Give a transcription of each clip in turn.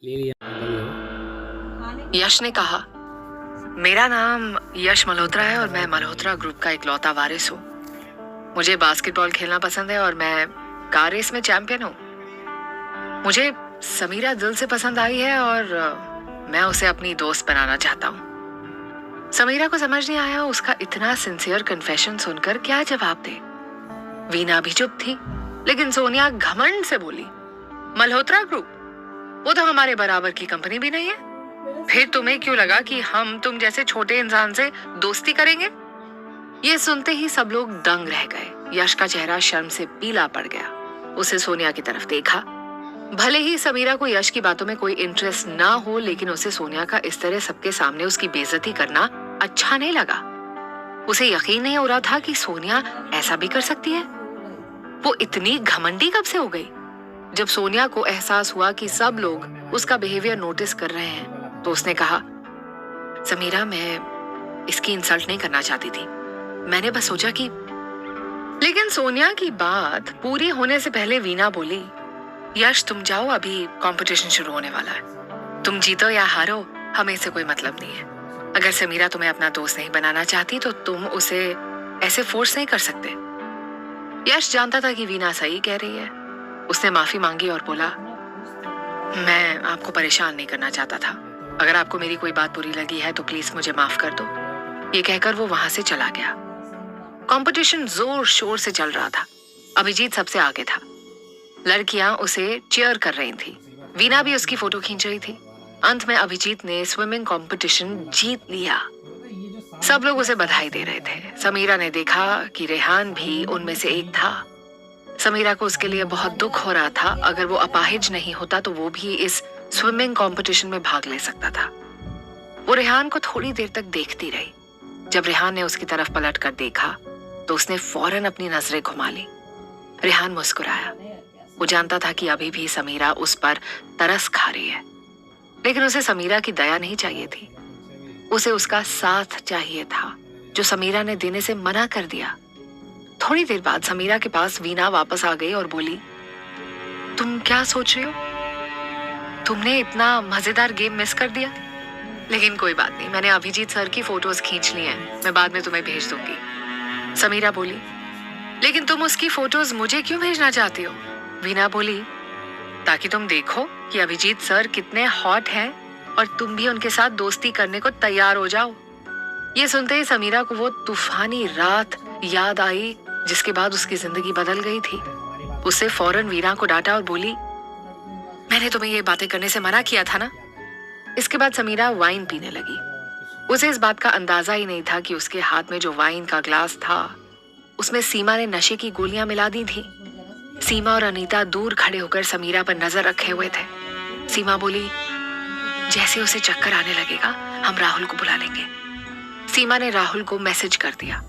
ले लिया अंकल ने। यश ने कहा, मेरा नाम यश मल्होत्रा है और मैं मल्होत्रा ग्रुप का इकलौता वारिस हूँ। मुझे बास्केटबॉल खेलना पसंद है और मैं कार रेस में चैंपियन हूँ। मुझे समीरा दिल से पसंद आई है और मैं उसे अपनी दोस्त बनाना चाहता हूँ। समीरा को समझ नहीं आया उसका इतना सिंसियर कन्फेशन सुनकर क्या जवाब दे। वीना भी चुप थी, लेकिन सोनिया घमंड से बोली, मल्होत्रा ग्रुप वो तो हमारे बराबर की कंपनी भी नहीं है। फिर तुम्हें क्यों लगा कि हम तुम जैसे छोटे इंसान से दोस्ती करेंगे? ये सुनते ही सब लोग दंग रह गए। यश का चेहरा शर्म से पीला पड़ गया। उसे सोनिया की तरफ देखा। भले ही समीरा को यश की बातों में कोई इंटरेस्ट ना हो, लेकिन उसे सोनिया का इस तरह सबके सामने उसकी बेइज्जती करना अच्छा नहीं लगा। उसे यकीन नहीं हो रहा था कि सोनिया ऐसा भी कर सकती है। वो इतनी घमंडी कब से हो गई? जब सोनिया को एहसास हुआ कि सब लोग उसका बिहेवियर नोटिस कर रहे हैं, तो उसने कहा, समीरा, मैं इसकी इंसल्ट नहीं करना चाहती थी। मैंने बस सोचा कि। लेकिन सोनिया की बात पूरी होने से पहले वीना बोली, यश तुम जाओ, अभी कंपटीशन शुरू होने वाला है। तुम जीतो या हारो, हमें इससे कोई मतलब नहीं है। अगर समीरा तुम्हें अपना दोस्त नहीं बनाना चाहती तो तुम उसे ऐसे फोर्स नहीं कर सकते। यश जानता था कि वीना सही कह रही है। उसने माफी मांगी और बोला, मैं आपको परेशान नहीं करना चाहता था। अगर आपको मेरी कोई बात बुरी लगी है तो प्लीज मुझे माफ कर दो। ये कहकर वो वहां से चला गया। कंपटीशन जोर शोर से चल रहा था। अभिजीत सबसे आगे था। लड़कियां उसे चीयर कर रही थी। वीना भी उसकी फोटो खींच रही थी। अंत में अभिजीत ने स्विमिंग कंपटीशन जीत लिया। सब लोग उसे बधाई दे रहे थे। समीरा ने देखा कि रेहान भी उनमें से एक था। समीरा को उसके लिए बहुत दुख हो रहा था। अगर वो अपाहिज नहीं होता तो वो भी इस स्विमिंग कंपटीशन में भाग ले सकता था। वो रेहान को थोड़ी देर तक देखती रही। जब रेहान ने उसकी तरफ पलट कर देखा तो उसने फौरन अपनी नजरें घुमा ली। रेहान मुस्कुराया। वो जानता था कि अभी भी समीरा उस पर तरस खा रही है, लेकिन उसे समीरा की दया नहीं चाहिए थी। उसे उसका साथ चाहिए था, जो समीरा ने देने से मना कर दिया। थोड़ी देर बाद समीरा के पास वीना वापस आ गई और बोली, तुम क्या सोच रही हो? तुमने इतना मजेदार गेम मिस कर दिया। लेकिन कोई बात नहीं, मैंने अभिजीत सर की फोटोज खींच ली हैं। मैं बाद में तुम्हें भेज दूंगी। समीरा बोली, लेकिन तुम उसकी फोटोज मुझे क्यों भेजना चाहती हो? वीना बोली, ताकि तुम देखो कि अभिजीत सर कितने हॉट हैं और तुम भी उनके साथ दोस्ती करने को तैयार हो जाओ। ये सुनते ही समीरा को वो तूफानी रात याद आई जिसके बाद उसकी जिंदगी बदल गई थी। उससे फौरन वीना को डांटा और बोली, मैंने तुम्हें ये बातें करने से मना किया था ना। इसके बाद समीरा वाइन पीने लगी। उसे इस बात का अंदाजा ही नहीं था कि उसके हाथ में जो वाइन का ग्लास था उसमें सीमा ने नशे की गोलियां मिला दी थी। सीमा और अनीता दूर खड़े होकर समीरा पर नजर रखे हुए थे। सीमा बोली, जैसे उसे चक्कर आने लगेगा हम राहुल को बुला लेंगे। सीमा ने राहुल को मैसेज कर दिया।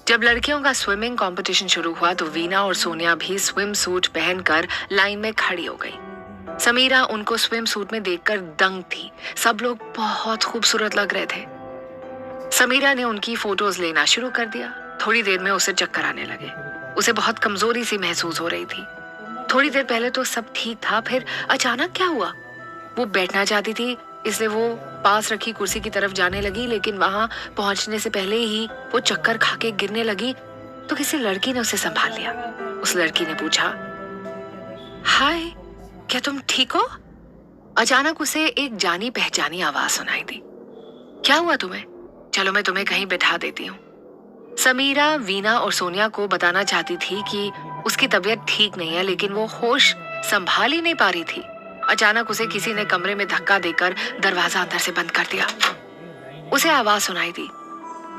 जब लड़कियों का स्विमिंग कंपटीशन शुरू हुआ तो वीना और सोनिया भी स्विम सूट पहनकर लाइन में खड़ी हो गई। समीरा उनको स्विम सूट में देखकर दंग थी। सब लोग बहुत खूबसूरत लग रहे थे। समीरा ने उनकी फोटोज लेना शुरू कर दिया। थोड़ी देर में उसे चक्कर आने लगे। उसे बहुत कमजोरी सी महसूस हो रही थी। थोड़ी देर पहले तो सब ठीक था, फिर अचानक क्या हुआ? वो बैठना चाहती थी, इसलिए वो पास रखी कुर्सी की तरफ जाने लगी, लेकिन वहां पहुंचने से पहले ही वो चक्कर खाके गिरने लगी तो किसी लड़की ने उसे संभाल लिया। उस लड़की ने पूछा, हाय, क्या तुम ठीक हो? अचानक उसे एक जानी पहचानी आवाज सुनाई दी। क्या हुआ तुम्हें? चलो मैं तुम्हें कहीं बैठा देती हूँ। समीरा वीना और सोनिया को बताना चाहती थी कि उसकी तबीयत ठीक नहीं है, लेकिन वो होश संभाल ही नहीं पा रही थी। अचानक उसे किसी ने कमरे में धक्का देकर दरवाजा अंदर से बंद कर दिया। उसे आवाज सुनाई दी,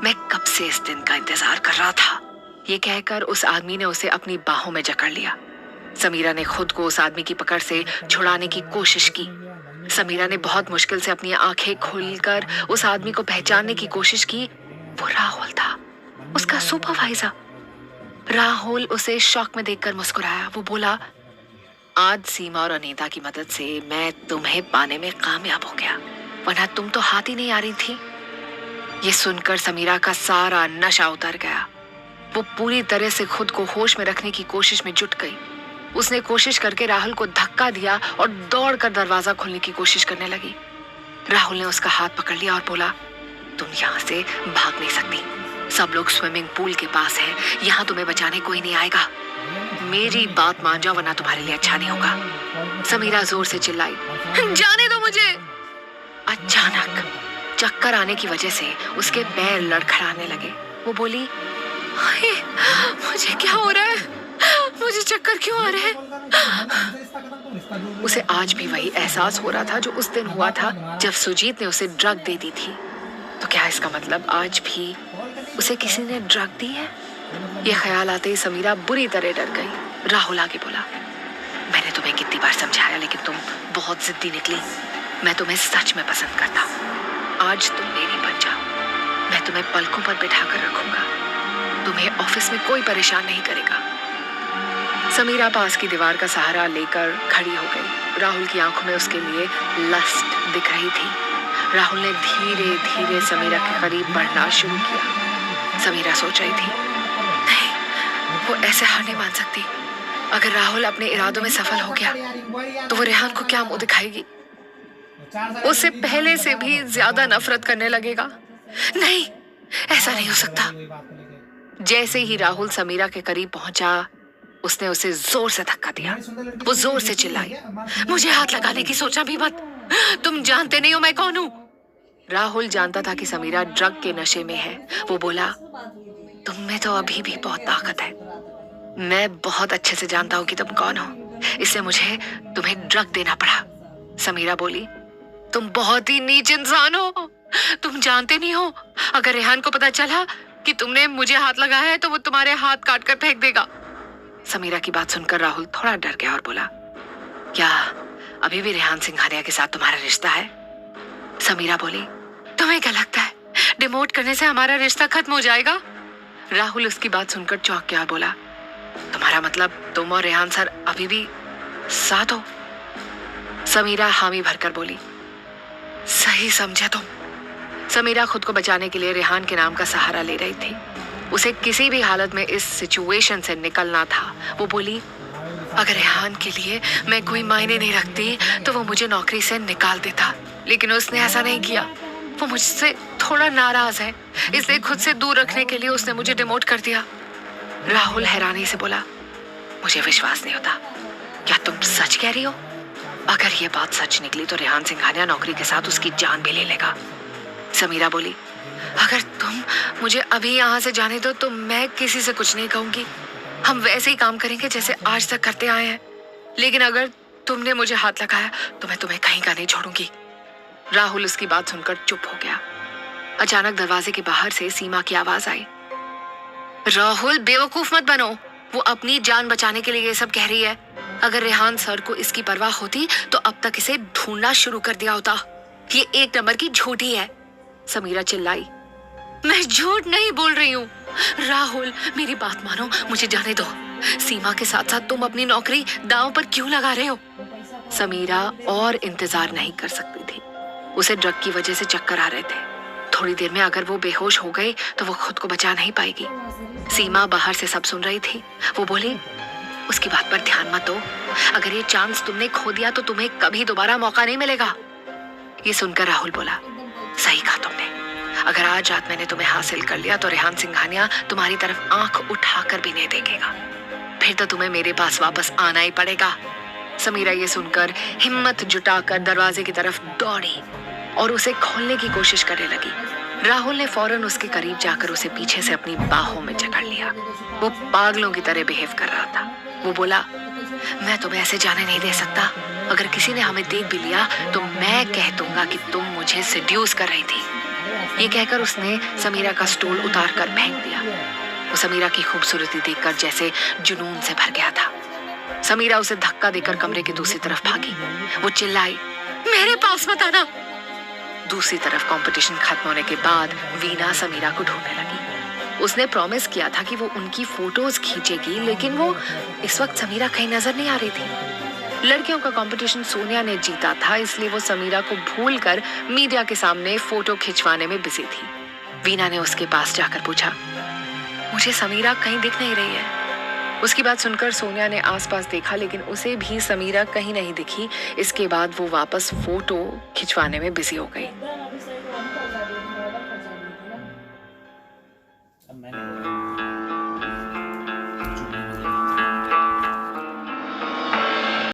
मैं कब से इस दिन का इंतजार कर रहा था। ये कहकर उस आदमी ने उसे अपनी बाहों में जकड़ लिया। समीरा ने खुद को उस आदमी की पकड़ से छुड़ाने की कोशिश की। समीरा ने बहुत मुश्किल से अपनी आंखें खोलकर उस आदमी को पहचानने की कोशिश की। वो राहुल था, उसका सुपरवाइजर। राहुल उसे शॉक में देखकर मुस्कुराया। वो बोला, आज सीमा और अनीता की मदद से मैं तुम्हें पाने में कामयाब हो गया, वरना तुम तो हाथ ही नहीं आ रही थी। ये सुनकर समीरा का सारा नशा उतर गया। वो पूरी तरह से खुद को होश में रखने की कोशिश में जुट गई। उसने कोशिश करके राहुल को धक्का दिया और दौड़कर दरवाजा खोलने की कोशिश करने लगी। राहुल ने उसका हाथ पकड़ लिया और बोला, तुम यहाँ से भाग नहीं सकती, सब लोग स्विमिंग पूल के पास हैं, यहाँ तुम्हें बचाने कोई नहीं आएगा। मेरी बात मान जाओ वरना तुम्हारे लिए अच्छा नहीं होगा। समीरा जोर से चिल्लाई, जाने दो मुझे। अचानक चक्कर आने की वजह से उसके पैर लड़खड़ाने लगे। वो बोली, हाय, मुझे क्या हो रहा है, मुझे चक्कर क्यों आ रहे हैं। उसे आज भी वही एहसास हो रहा था जो उस दिन हुआ था जब सुजीत ने उसे ड्रग दे दी थी। तो क्या इसका मतलब आज भी उसे किसी ने ड्रग दी है? यह ख्याल आते ही समीरा बुरी तरह डर गई। राहुल आगे बोला, मैंने तुम्हें कितनी बार समझाया लेकिन तुम बहुत जिद्दी निकली। मैं तुम्हें सच में पसंद करता हूँ। आज तुम मेरी बन जाओ, मैं तुम्हें पलकों पर बिठा कर रखूंगा। तुम्हें ऑफिस में कोई परेशान नहीं करेगा। समीरा पास की दीवार का सहारा लेकर खड़ी हो गई। राहुल की आंखों में उसके लिए लस्ट दिख रही थी। राहुल ने धीरे धीरे समीरा के करीब बढ़ना शुरू किया। समीरा सोच रही थी, नहीं, वो ऐसे हार नहीं मान सकती। अगर राहुल अपने इरादों में सफल हो गया तो वो रेहान को क्या मुंह दिखाएगी, उससे पहले से भी ज्यादा नफरत करने लगेगा। नहीं, ऐसा नहीं हो सकता। जैसे ही राहुल समीरा के करीब पहुंचा, उसने उसे जोर से धक्का दिया। वो जोर से चिल्लाई, मुझे हाथ लगाने की सोचा भी मत, तुम जानते नहीं हो मैं कौन हूं। राहुल जानता था कि समीरा ड्रग के नशे में है। वो बोला, तुम में तो अभी भी बहुत ताकत है। मैं बहुत अच्छे से जानता हूं कि तुम कौन हो, इसलिए मुझे तुम्हें ड्रग देना पड़ा। समीरा बोली, तुम बहुत ही नीच इंसान हो। तुम जानते नहीं हो, अगर रेहान को पता चला कि तुमने मुझे हाथ लगाया है तो वो तुम्हारे हाथ काट कर फेंक देगा। समीरा की बात सुनकर राहुल थोड़ा डर गया और बोला, क्या अभी भी रेहान सिंघानिया के साथ तुम्हारा रिश्ता है? समीरा बोली, तुम्हें क्या लगता है डिमोट करने से हमारा रिश्ता खत्म हो जाएगा? राहुल उसकी बात सुनकर चौंक गया और बोला, तुम्हारा मतलब तुम और रेहान सर अभी भी साथ हो? समीरा हामी भरकर बोली, सही समझे तुम। समीरा खुद को बचाने के लिए रेहान के नाम का सहारा ले रही थी। उसे किसी भी हालत में इस सिचुएशन से निकलना था। वो बोली, अगर रेहान के लिए मैं कोई मायने नहीं रखती तो वो मुझे नौकरी से निकाल देता, लेकिन उसने ऐसा नहीं किया। वो मुझसे थोड़ा नाराज है, इसलिए खुद से दूर रखने के लिए उसने मुझे डिमोट कर दिया। राहुल हैरानी से बोला, मुझे विश्वास नहीं होता, क्या तुम सच कह रही हो? अगर ये बात सच निकली तो रेहान सिंघानिया नौकरी के साथ उसकी जान भी ले लेगा। समीरा बोली, अगर तुम मुझे अभी यहाँ से जाने दो तो मैं किसी से कुछ नहीं कहूंगी। हम वैसे ही काम करेंगे जैसे आज तक करते आए हैं, लेकिन अगर तुमने मुझे हाथ लगाया तो मैं तुम्हें कहीं का नहीं छोड़ूंगी। राहुल उसकी बात सुनकर चुप हो गया। अचानक दरवाजे के बाहर से सीमा की आवाज आई, राहुल बेवकूफ मत बनो, वो अपनी जान बचाने के लिए ये सब कह रही है। अगर रेहान सर को इसकी परवाह होती तो अब तक इसे ढूंढना शुरू कर दिया होता। ये एक नंबर की झूठी है। समीरा चिल्लाई, मैं झूठ नहीं बोल रही हूँ। राहुल मेरी बात मानो, मुझे जाने दो। सीमा के साथ साथ तुम अपनी नौकरी दांव पर क्यों लगा रहे हो? समीरा और इंतजार नहीं कर सकती थी। उसे ड्रग की वजह से चक्कर आ रहे थे। थोड़ी देर में अगर वो बेहोश हो गई तो वो खुद को बचा नहीं पाएगी। सीमा बाहर से सब सुन रही थी। वो बोली, उसकी बात पर ध्यान मत दो, अगर ये चांस तुमने खो दिया तो तुम्हें कभी दोबारा मौका नहीं मिलेगा। ये सुनकर राहुल बोला, सही कहा तुमने, अगर आज रात मैंने तुम्हें हासिल कर लिया तो रेहान सिंघानिया तुम्हारी तरफ आंख उठाकर भी नहीं देखेगा, फिर तो तुम्हें मेरे पास वापस आना ही पड़ेगा। समीरा ये सुनकर हिम्मत जुटाकर दरवाजे की तरफ दौड़ी और उसे खोलने की कोशिश करने लगी। राहुल ने फौरन उसके करीब जाकर उसे पीछे से अपनी बाहों में जकड़ लिया। वो पागलों की तरह बिहेव कर रहा था। वो बोला, मैं तुम्हें ऐसे जाने नहीं दे सकता। अगर किसी ने हमें देख भी लिया तो मैं कह दूंगा कि तुम मुझे सेड्यूस कर रही थी। ये कहकर उसने समीरा का स्टूल उतार कर फेंक दिया। वो समीरा की खूबसूरती देखकर जैसे जुनून से भर गया था। समीरा उसे धक्का देकर कमरे की दूसरी तरफ भागी। वो चिल्लाई, मेरे पास मत आना। दूसरी तरफ कंपटीशन खत्म होने के बाद वीना समीरा को ढूंढने लगी। उसने प्रॉमिस किया था कि वो उनकी फोटोज खींचेगी, लेकिन वो इस वक्त समीरा कहीं नजर नहीं आ रही थी। लड़कियों का कंपटीशन सोनिया ने जीता था, इसलिए वो समीरा को भूलकर मीडिया के सामने फोटो खिंचवाने में बिजी थी। वीना ने उसके पास जाकर पूछा, मुझे समीरा कहीं दिख नहीं रही है। उसकी बात सुनकर सोनिया ने आसपास देखा, लेकिन उसे भी समीरा कहीं नहीं दिखी। इसके बाद वो वापस फोटो खिंचवाने में बिजी हो गई। अब मैंने बोला